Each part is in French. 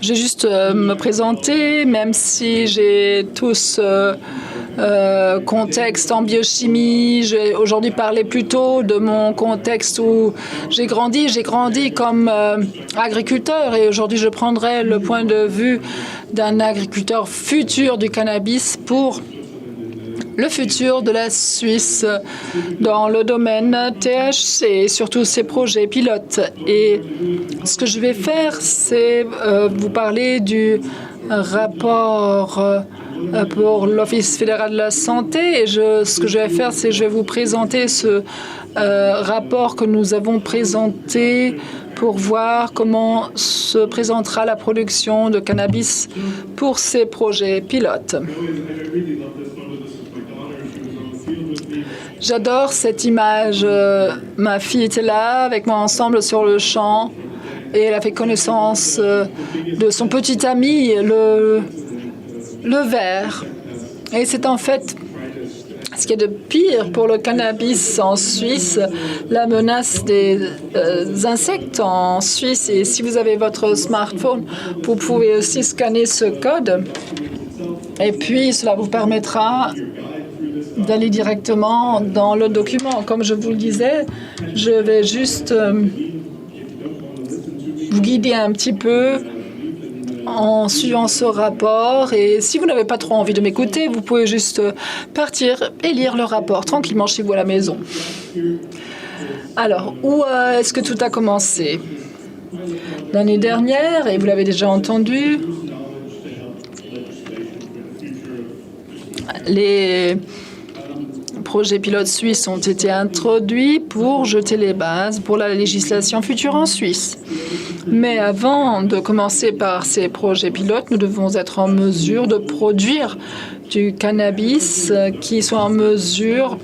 vais juste me présenter, même si j'ai tous contexte en biochimie. Je vais aujourd'hui parler plutôt de mon contexte où j'ai grandi. J'ai grandi comme agriculteur et aujourd'hui je prendrai le point de vue d'un agriculteur futur du cannabis pour le futur de la Suisse dans le domaine THC et surtout ses projets pilotes. Et ce que je vais faire, c'est vous parler du rapport pour l'Office fédéral de la santé. Et ce que je vais faire, c'est que je vais vous présenter ce rapport que nous avons présenté pour voir comment se présentera la production de cannabis pour ces projets pilotes. J'adore cette image. Ma fille était là avec moi ensemble sur le champ et elle a fait connaissance de son petit ami, le ver. Et c'est en fait ce qu'il y a de pire pour le cannabis en Suisse, la menace des insectes en Suisse. Et si vous avez votre smartphone, vous pouvez aussi scanner ce code. Et puis, cela vous permettra d'aller directement dans le document. Comme je vous le disais, je vais juste vous guider un petit peu en suivant ce rapport. Et si vous n'avez pas trop envie de m'écouter, vous pouvez juste partir et lire le rapport tranquillement chez vous à la maison. Alors, où est-ce que tout a commencé? L'année dernière, et vous l'avez déjà entendu, les projets pilotes suisses ont été introduits pour jeter les bases pour la législation future en Suisse. Mais avant de commencer par ces projets pilotes, nous devons être en mesure de produire du cannabis qui soit en mesure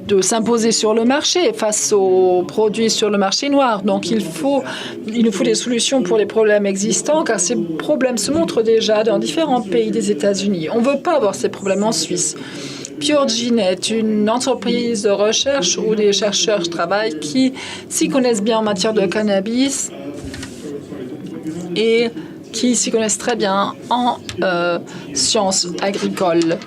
de s'imposer sur le marché face aux produits sur le marché noir. Donc il nous faut des solutions pour les problèmes existants, car ces problèmes se montrent déjà dans différents pays des États-Unis. On ne veut pas avoir ces problèmes en Suisse. PureGene est une entreprise de recherche où des chercheurs travaillent qui s'y connaissent bien en matière de cannabis et qui s'y connaissent très bien en sciences agricoles.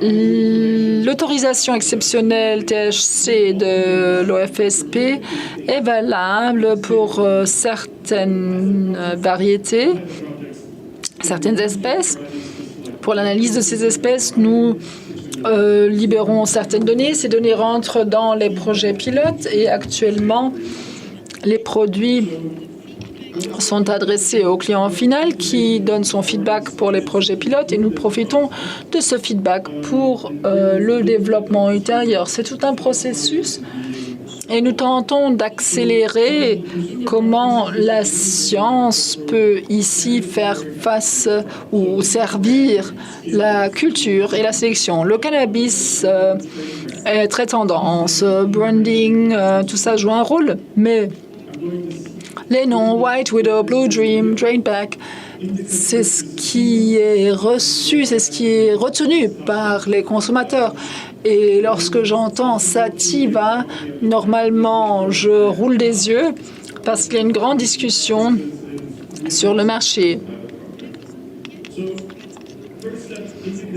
L'autorisation exceptionnelle THC de l'OFSP est valable pour certaines variétés, certaines espèces. Pour l'analyse de ces espèces, nous libérons certaines données. Ces données rentrent dans les projets pilotes et actuellement, les produits sont adressés au client final qui donne son feedback pour les projets pilotes et nous profitons de ce feedback pour le développement ultérieur. C'est tout un processus et nous tentons d'accélérer comment la science peut ici faire face ou servir la culture et la sélection. Le cannabis est très tendance, branding, tout ça joue un rôle, mais les noms White Widow, Blue Dream, Drainback, c'est ce qui est reçu, c'est ce qui est retenu par les consommateurs. Et lorsque j'entends Sativa, normalement, je roule des yeux parce qu'il y a une grande discussion sur le marché.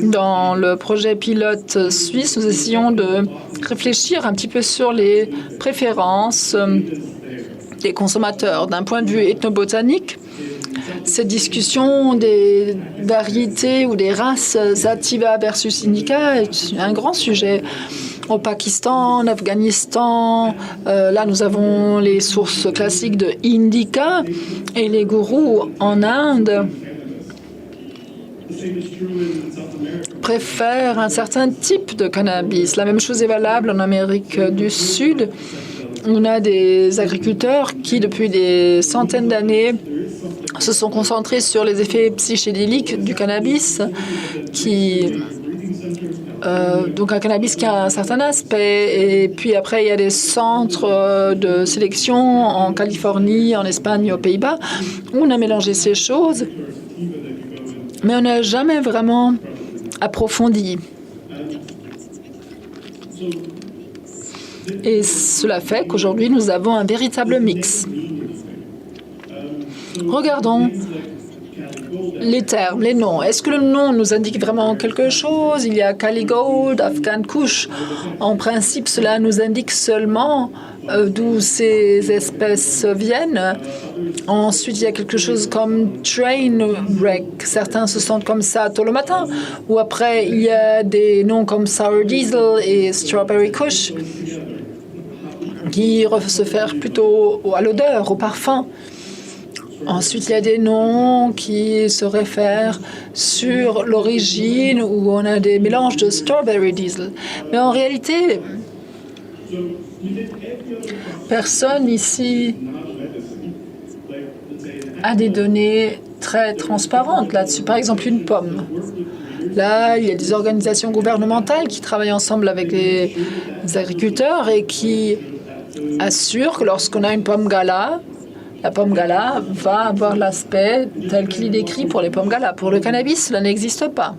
Dans le projet pilote suisse, nous essayons de réfléchir un petit peu sur les préférences des consommateurs. D'un point de vue ethnobotanique, cette discussion des variétés ou des races Sativa versus Indica est un grand sujet. Au Pakistan, en Afghanistan, là nous avons les sources classiques de Indica et les gourous en Inde préfèrent un certain type de cannabis. La même chose est valable en Amérique du Sud. On a des agriculteurs qui, depuis des centaines d'années, se sont concentrés sur les effets psychédéliques du cannabis, donc un cannabis qui a un certain aspect. Et puis après, il y a des centres de sélection en Californie, en Espagne, aux Pays-Bas, où on a mélangé ces choses, mais on n'a jamais vraiment approfondi. Et cela fait qu'aujourd'hui, nous avons un véritable mix. Regardons les termes, les noms. Est-ce que le nom nous indique vraiment quelque chose? Il y a Kali Gold, Afghan Kush. En principe, cela nous indique seulement d'où ces espèces viennent. Ensuite, il y a quelque chose comme Train Wreck. Certains se sentent comme ça tôt le matin. Ou après, il y a des noms comme Sour Diesel et Strawberry Kush qui se réfèrent plutôt à l'odeur, au parfum. Ensuite, il y a des noms qui se réfèrent sur l'origine où on a des mélanges de Strawberry Diesel. Mais en réalité, personne ici a des données très transparentes là-dessus. Par exemple, une pomme. Là, il y a des organisations gouvernementales qui travaillent ensemble avec les agriculteurs et qui assurent que lorsqu'on a une pomme gala, la pomme gala va avoir l'aspect tel qu'il est décrit pour les pommes gala. Pour le cannabis, cela n'existe pas.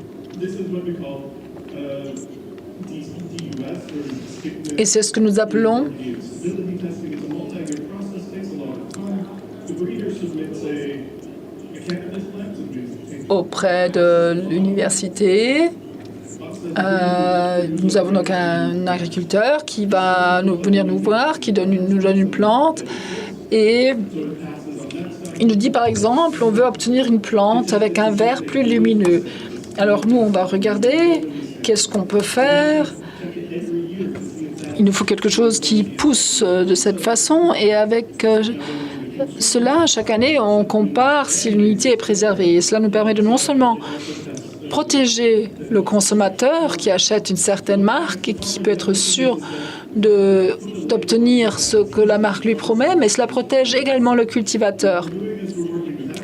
Et c'est ce que nous appelons auprès de l'université. Nous avons donc un agriculteur qui va venir nous voir, qui nous donne une plante et il nous dit par exemple on veut obtenir une plante avec un vert plus lumineux. Alors nous on va regarder qu'est-ce qu'on peut faire. Il nous faut quelque chose qui pousse de cette façon et avec cela chaque année on compare si l'unité est préservée et cela nous permet de non seulement protéger le consommateur qui achète une certaine marque et qui peut être sûr d'obtenir ce que la marque lui promet, mais cela protège également le cultivateur,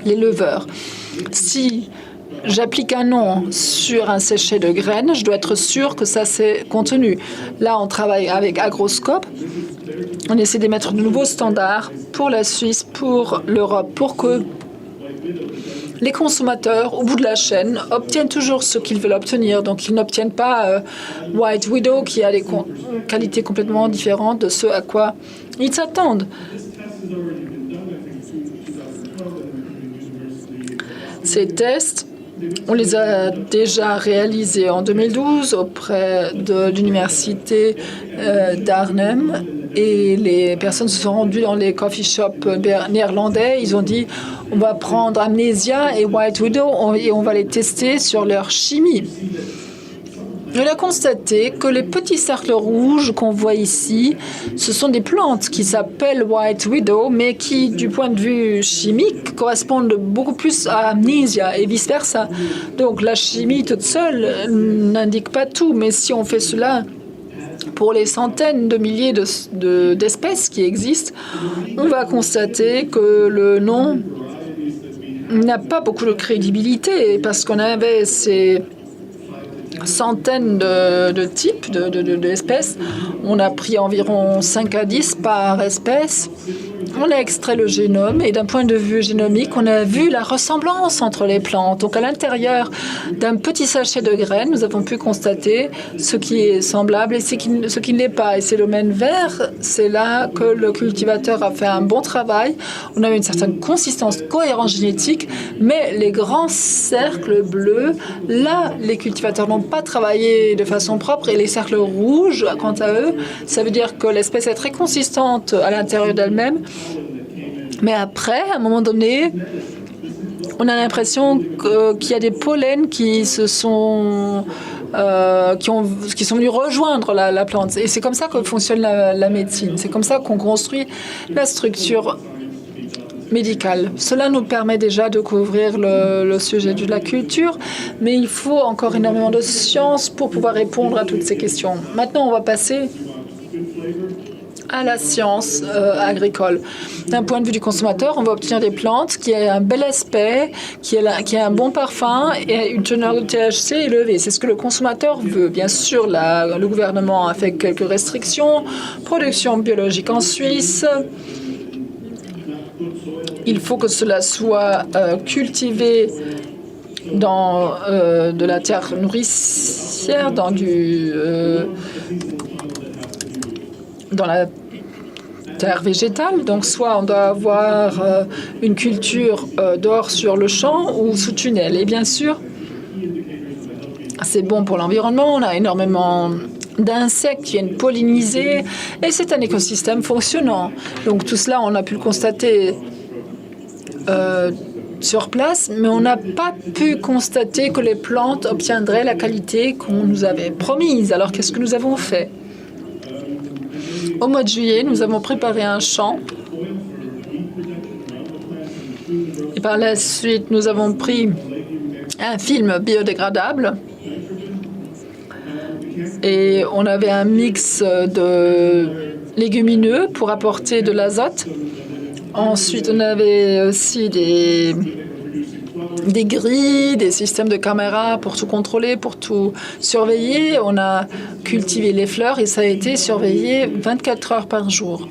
l'éleveur. Si j'applique un nom sur un séché de graines, je dois être sûr que ça c'est contenu. Là, on travaille avec Agroscope. On essaie d'émettre de nouveaux standards pour la Suisse, pour l'Europe, pour que les consommateurs, au bout de la chaîne, obtiennent toujours ce qu'ils veulent obtenir. Donc, ils n'obtiennent pas White Widow qui a des qualités complètement différentes de ce à quoi ils s'attendent. Ces tests, on les a déjà réalisés en 2012 auprès de l'université d'Arnhem et les personnes se sont rendues dans les coffee shops néerlandais. Ils ont dit on va prendre Amnesia et White Widow et on va les tester sur leur chimie. On a constaté que les petits cercles rouges qu'on voit ici, ce sont des plantes qui s'appellent White Widow, mais qui, du point de vue chimique, correspondent beaucoup plus à Amnesia et vice-versa. Donc la chimie toute seule n'indique pas tout, mais si on fait cela pour les centaines de milliers d'espèces qui existent, on va constater que le nom n'a pas beaucoup de crédibilité parce qu'on avait ces centaines de types d'espèces. On a pris environ 5 à 10 par espèce. On a extrait le génome et d'un point de vue génomique, on a vu la ressemblance entre les plantes. Donc à l'intérieur d'un petit sachet de graines, nous avons pu constater ce qui est semblable et ce qui ne l'est pas. Et ces domaines verts, c'est là que le cultivateur a fait un bon travail. On a une certaine consistance, cohérence génétique, mais les grands cercles bleus, là, les cultivateurs n'ont pas travaillé de façon propre et les cercles rouges, quant à eux, ça veut dire que l'espèce est très consistante à l'intérieur d'elle-même. Mais après, à un moment donné, on a l'impression qu'il y a des pollens qui sont venus rejoindre la plante. Et c'est comme ça que fonctionne la médecine. C'est comme ça qu'on construit la structure médicale. Cela nous permet déjà de couvrir le sujet de la culture, mais il faut encore énormément de science pour pouvoir répondre à toutes ces questions. Maintenant, on va passer à la science agricole. D'un point de vue du consommateur, on va obtenir des plantes qui aient un bel aspect, qui aient un bon parfum et une teneur de THC élevée. C'est ce que le consommateur veut. Bien sûr, le gouvernement a fait quelques restrictions. Production biologique en Suisse. Il faut que cela soit cultivé dans de la terre nourricière, dans terre végétale. Donc, soit on doit avoir une culture dehors sur le champ ou sous tunnel. Et bien sûr, c'est bon pour l'environnement. On a énormément d'insectes qui viennent polliniser et c'est un écosystème fonctionnant. Donc, tout cela, on a pu le constater sur place, mais on n'a pas pu constater que les plantes obtiendraient la qualité qu'on nous avait promise. Alors, qu'est-ce que nous avons fait? Au mois de juillet, nous avons préparé un champ. Et par la suite, nous avons pris un film biodégradable. Et on avait un mix de légumineux pour apporter de l'azote. Ensuite, on avait aussi des grilles, des systèmes de caméras pour tout contrôler, pour tout surveiller. On a cultivé les fleurs et ça a été surveillé 24 heures par jour.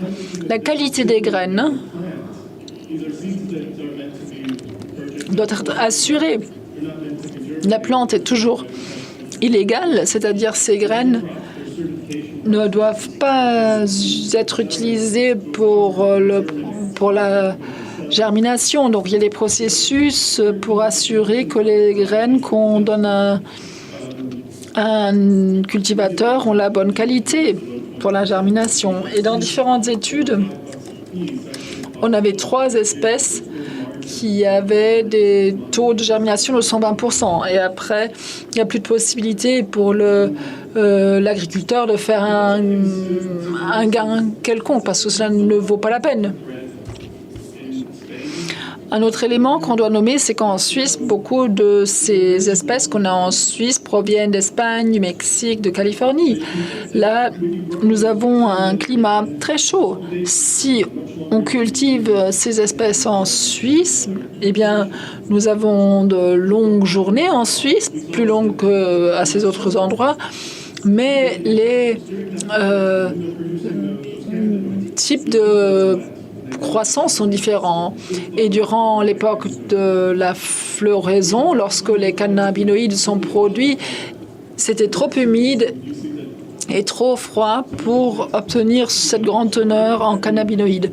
La qualité des graines doit être assurée. La plante est toujours illégale, c'est-à-dire ces graines ne doivent pas être utilisées pour la germination. Donc, il y a des processus pour assurer que les graines qu'on donne à un cultivateur ont la bonne qualité pour la germination. Et dans différentes études, on avait 3 espèces qui avaient des taux de germination de 120%. Et après, il n'y a plus de possibilité pour l'agriculteur de faire un gain quelconque parce que cela ne vaut pas la peine. Un autre élément qu'on doit nommer, c'est qu'en Suisse, beaucoup de ces espèces qu'on a en Suisse proviennent d'Espagne, du Mexique, de Californie. Là, nous avons un climat très chaud. Si on cultive ces espèces en Suisse, eh bien, nous avons de longues journées en Suisse, plus longues qu'à ces autres endroits, mais les types de croissance sont différents. Et durant l'époque de la floraison, lorsque les cannabinoïdes sont produits, c'était trop humide et trop froid pour obtenir cette grande teneur en cannabinoïdes.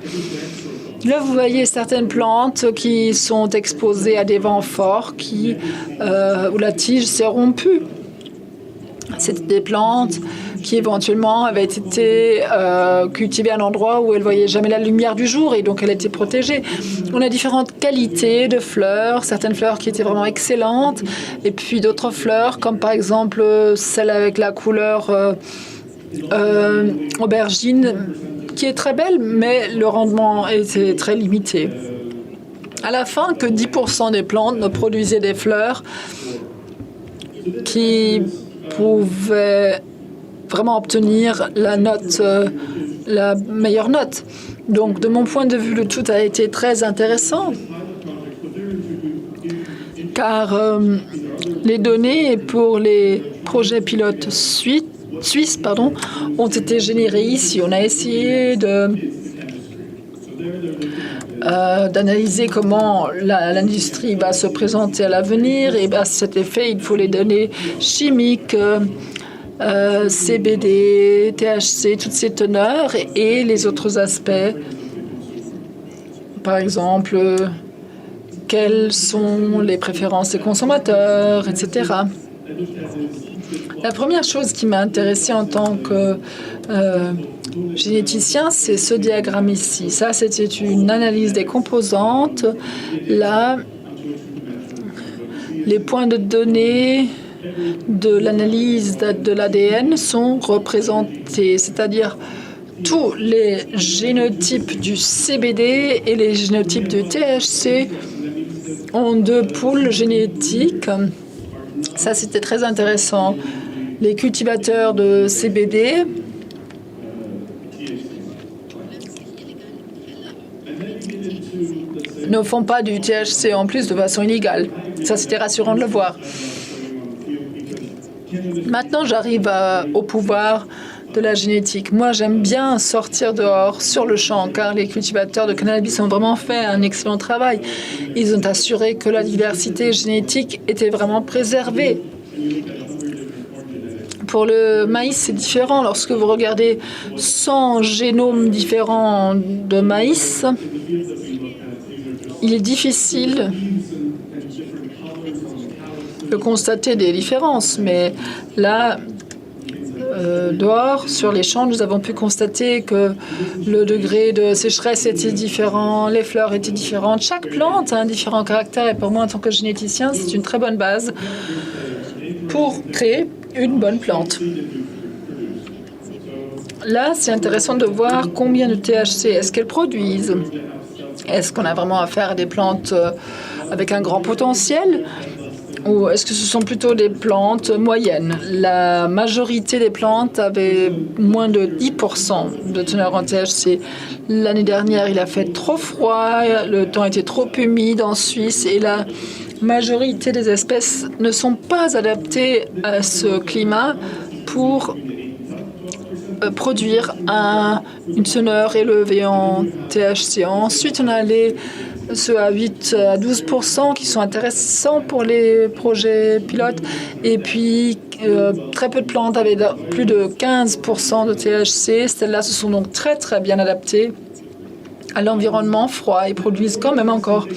Là, vous voyez certaines plantes qui sont exposées à des vents forts où la tige s'est rompue. C'était des plantes qui éventuellement avaient été cultivées à un endroit où elles ne voyaient jamais la lumière du jour et donc elles étaient protégées. On a différentes qualités de fleurs, certaines fleurs qui étaient vraiment excellentes et puis d'autres fleurs comme par exemple celle avec la couleur aubergine qui est très belle mais le rendement était très limité. À la fin, que 10% des plantes ne produisaient des fleurs qui pouvaient vraiment obtenir la meilleure note. Donc, de mon point de vue, le tout a été très intéressant, car les données pour les projets pilotes suisses ont été générées ici. On a essayé d'analyser comment l'industrie va se présenter à l'avenir et à cet effet, il faut les données chimiques, CBD, THC, toutes ces teneurs et les autres aspects. Par exemple, quelles sont les préférences des consommateurs, etc. La première chose qui m'a intéressée en tant que généticien, c'est ce diagramme ici. Ça, c'était une analyse des composantes. Là, les points de données de l'analyse de l'ADN sont représentés, c'est-à-dire tous les génotypes du CBD et les génotypes du THC ont 2 poules génétiques. Ça, c'était très intéressant. Les cultivateurs de CBD ne font pas du THC en plus de façon illégale. Ça, c'était rassurant de le voir. Maintenant, j'arrive au pouvoir de la génétique. Moi, j'aime bien sortir dehors, sur le champ, car les cultivateurs de cannabis ont vraiment fait un excellent travail. Ils ont assuré que la diversité génétique était vraiment préservée. Pour le maïs, c'est différent. Lorsque vous regardez 100 génomes différents de maïs, il est difficile de constater des différences. Mais là, dehors, sur les champs, nous avons pu constater que le degré de sécheresse était différent, les fleurs étaient différentes. Chaque plante a un différent caractère et pour moi, en tant que généticien, c'est une très bonne base pour créer une bonne plante. Là, c'est intéressant de voir combien de THC est-ce qu'elles produisent. Est-ce qu'on a vraiment affaire à des plantes avec un grand potentiel ou est-ce que ce sont plutôt des plantes moyennes? La majorité des plantes avaient moins de 10% de teneur en THC. L'année dernière, il a fait trop froid, le temps était trop humide en Suisse et la majorité des espèces ne sont pas adaptées à ce climat pour produire une teneur élevée en THC. Ensuite, on a ceux à 8 à 12% qui sont intéressants pour les projets pilotes. Et puis, très peu de plantes avaient plus de 15% de THC. Celles-là se sont donc très, très bien adaptées à l'environnement froid et produisent quand même encore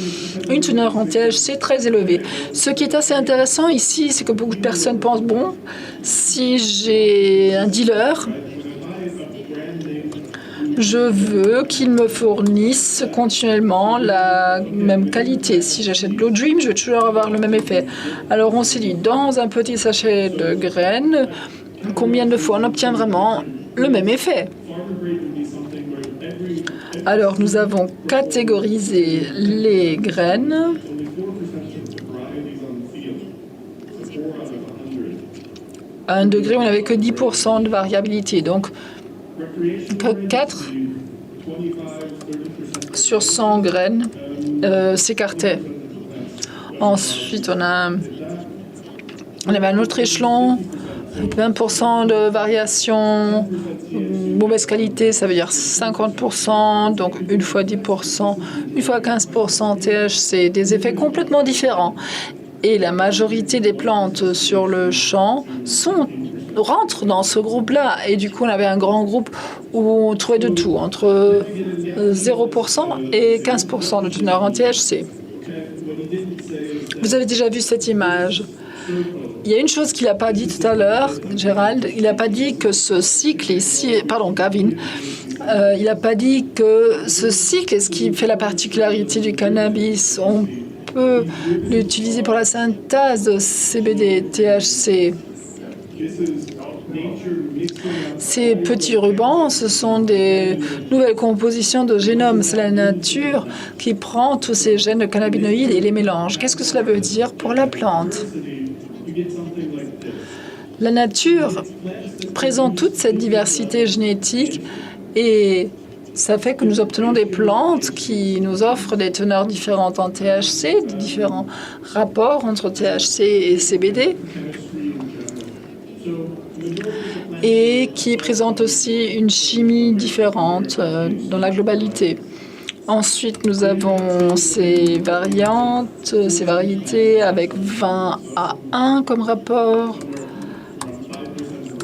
une teneur en THC très élevée. Ce qui est assez intéressant ici, c'est que beaucoup de personnes pensent, bon, si j'ai un dealer, je veux qu'il me fournisse continuellement la même qualité. Si j'achète Blue Dream, je vais toujours avoir le même effet. Alors on s'est dit, dans un petit sachet de graines, combien de fois on obtient vraiment le même effet? Alors nous avons catégorisé les graines. À 1 degré, on n'avait que 10% de variabilité. Donc, que 4 sur 100 graines s'écartaient. Ensuite, on avait un autre échelon, 20% de variation, mauvaise qualité, ça veut dire 50%, donc une fois 10%, une fois 15% THC, des effets complètement différents. Et la majorité des plantes sur le champ rentrent dans ce groupe-là. Et du coup, on avait un grand groupe où on trouvait de tout, entre 0% et 15% de teneur en THC. Vous avez déjà vu cette image. Il y a une chose qu'il n'a pas dit tout à l'heure, Gérald. Il n'a pas dit que ce cycle ici, pardon, Gavin, il n'a pas dit que ce cycle est ce qui fait la particularité du cannabis. On peut l'utiliser pour la synthèse de CBD et THC. Ces petits rubans, ce sont des nouvelles compositions de génome. C'est la nature qui prend tous ces gènes de cannabinoïdes et les mélange. Qu'est-ce que cela veut dire pour la plante? La nature présente toute cette diversité génétique et ça fait que nous obtenons des plantes qui nous offrent des teneurs différentes en THC, des différents rapports entre THC et CBD, et qui présentent aussi une chimie différente dans la globalité. Ensuite, nous avons ces variantes, ces variétés avec 20 à 1 comme rapport.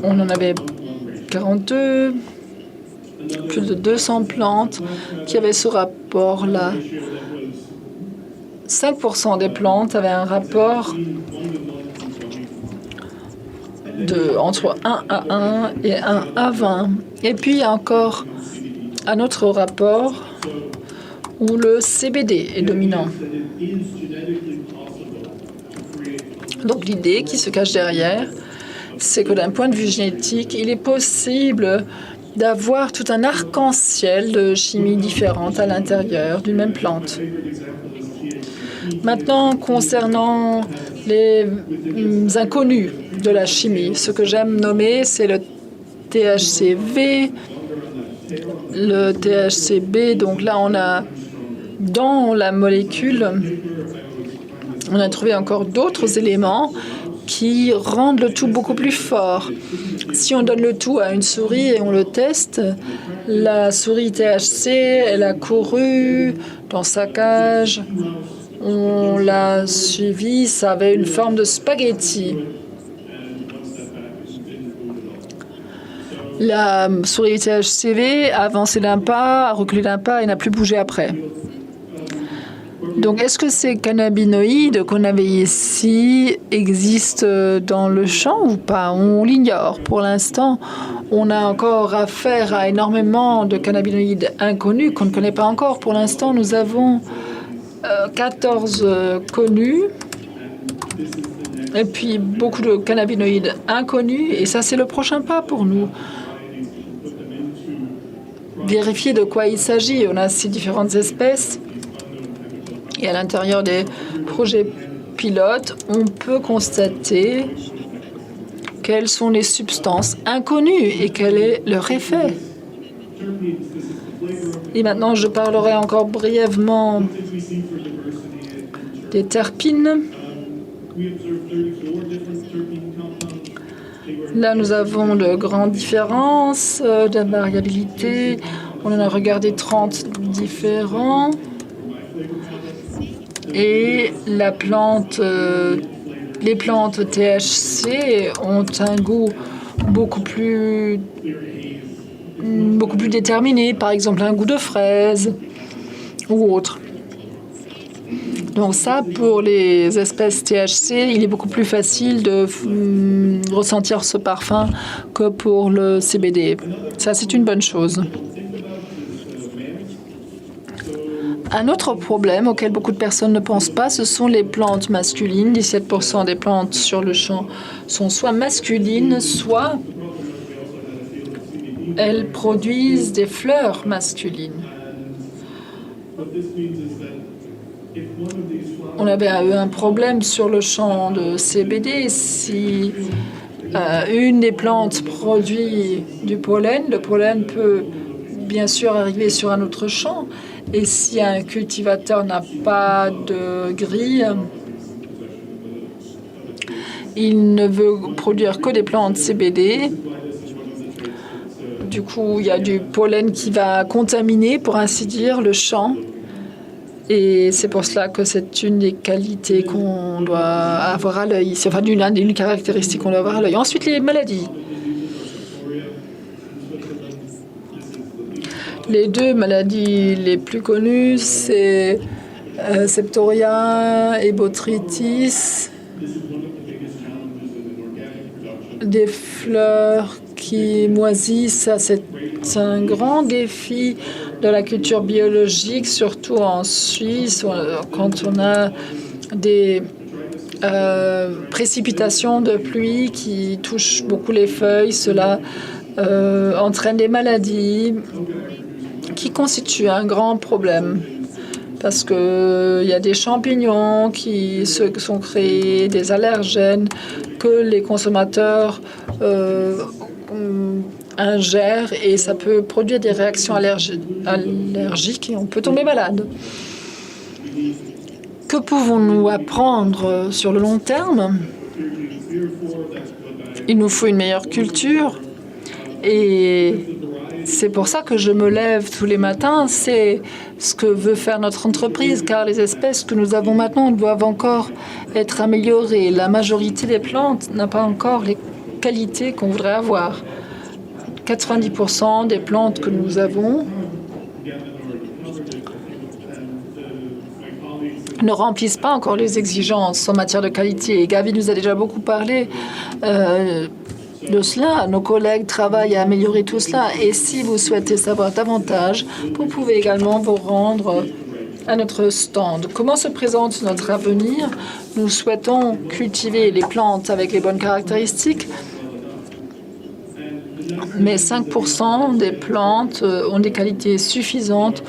On en avait 42, plus de 200 plantes qui avaient ce rapport-là. 5% des plantes avaient un rapport entre 1 à 1 et 1 à 20. Et puis, il y a encore un autre rapport où le CBD est dominant. Donc, l'idée qui se cache derrière, c'est que d'un point de vue génétique, il est possible d'avoir tout un arc-en-ciel de chimie différente à l'intérieur d'une même plante. Maintenant, concernant les inconnus de la chimie, ce que j'aime nommer, c'est le THCV, le THCB. Donc là, on a dans la molécule, on a trouvé encore d'autres éléments qui rendent le tout beaucoup plus fort. Si on donne le tout à une souris et on le teste, la souris THC, elle a couru dans sa cage, on l'a suivi, ça avait une forme de spaghetti. La souris THCV a avancé d'un pas, a reculé d'un pas et n'a plus bougé après. Donc, est-ce que ces cannabinoïdes qu'on avait ici existent dans le champ ou pas? On l'ignore. Pour l'instant, on a encore affaire à énormément de cannabinoïdes inconnus qu'on ne connaît pas encore. Pour l'instant, nous avons 14 connus et puis beaucoup de cannabinoïdes inconnus. Et ça, c'est le prochain pas pour nous. Vérifier de quoi il s'agit. On a ces différentes espèces. Et à l'intérieur des projets pilotes, on peut constater quelles sont les substances inconnues et quel est leur effet. Et maintenant, je parlerai encore brièvement des terpines. Là, nous avons de grandes différences, de variabilité. On en a regardé 30 différents. Et les plantes THC ont un goût beaucoup plus déterminé, par exemple un goût de fraise ou autre. Donc ça, pour les espèces THC, il est beaucoup plus facile de ressentir ce parfum que pour le CBD. Ça, c'est une bonne chose. Un autre problème auquel beaucoup de personnes ne pensent pas, ce sont les plantes masculines. 17% des plantes sur le champ sont soit masculines, soit elles produisent des fleurs masculines. On avait eu un problème sur le champ de CBD. Si une des plantes produit du pollen, le pollen peut bien sûr arriver sur un autre champ. Et si un cultivateur n'a pas de grille, il ne veut produire que des plantes CBD. Du coup, il y a du pollen qui va contaminer, pour ainsi dire, le champ. Et c'est pour cela que c'est une des qualités qu'on doit avoir à l'œil. C'est enfin une caractéristique qu'on doit avoir à l'œil. Ensuite, les maladies. Les deux maladies les plus connues, c'est Septoria et botrytis, des fleurs qui moisissent. Ça, c'est un grand défi de la culture biologique, surtout en Suisse, quand on a des précipitations de pluie qui touchent beaucoup les feuilles. Cela entraîne des maladies qui constituent un grand problème parce qu'il y a des champignons qui se sont créés, des allergènes que les consommateurs ingèrent et ça peut produire des réactions allergiques et on peut tomber malade. Que pouvons-nous apprendre sur le long terme? Il nous faut une meilleure culture et c'est pour ça que je me lève tous les matins. C'est ce que veut faire notre entreprise, car les espèces que nous avons maintenant doivent encore être améliorées. La majorité des plantes n'a pas encore les qualités qu'on voudrait avoir. 90% des plantes que nous avons ne remplissent pas encore les exigences en matière de qualité. Et Gavi nous a déjà beaucoup parlé de cela. Nos collègues travaillent à améliorer tout cela. Et si vous souhaitez savoir davantage, vous pouvez également vous rendre à notre stand. Comment se présente notre avenir? Nous souhaitons cultiver les plantes avec les bonnes caractéristiques, mais 5% des plantes ont des qualités suffisantes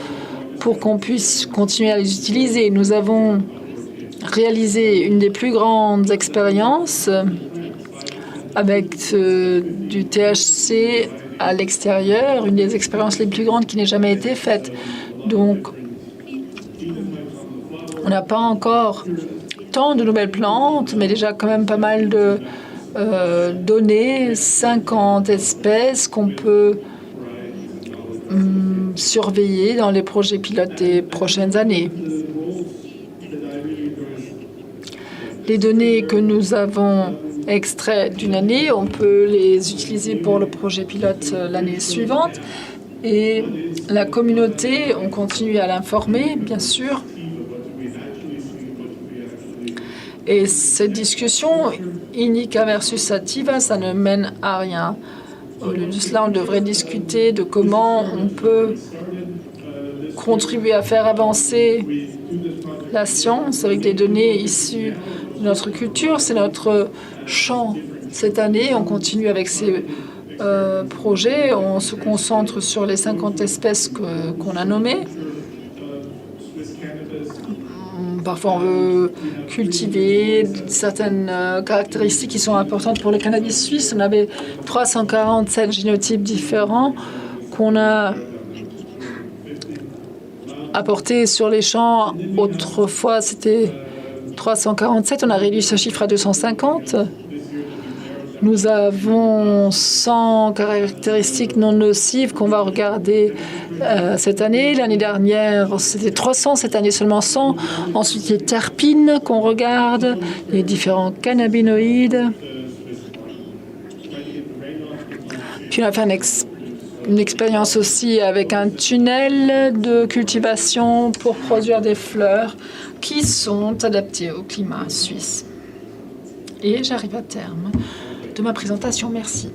pour qu'on puisse continuer à les utiliser. Nous avons réalisé une des plus grandes expériences avec du THC à l'extérieur, une des expériences les plus grandes qui n'ait jamais été faite. Donc, on n'a pas encore tant de nouvelles plantes, mais déjà quand même pas mal de données, 50 espèces qu'on peut surveiller dans les projets pilotes des prochaines années. Les données que nous avons extraits d'une année, on peut les utiliser pour le projet pilote l'année suivante. Et la communauté, on continue à l'informer, bien sûr. Et cette discussion, Inika versus Sativa, ça ne mène à rien. Au lieu de cela, on devrait discuter de comment on peut contribuer à faire avancer la science avec des données issues de notre culture. C'est notre champ cette année. On continue avec ces projets. On se concentre sur les 50 espèces qu'on a nommées. Parfois, on veut cultiver certaines caractéristiques qui sont importantes pour le cannabis suisse. On avait 347 génotypes différents qu'on a apportés sur les champs. Autrefois, c'était 347. On a réduit ce chiffre à 250. Nous avons 100 caractéristiques non nocives qu'on va regarder cette année. L'année dernière, c'était 300. Cette année, seulement 100. Ensuite, les terpines qu'on regarde, les différents cannabinoïdes. Puis, on a fait une expérience aussi avec un tunnel de cultivation pour produire des fleurs qui sont adaptées au climat suisse. Et j'arrive à terme de ma présentation. Merci.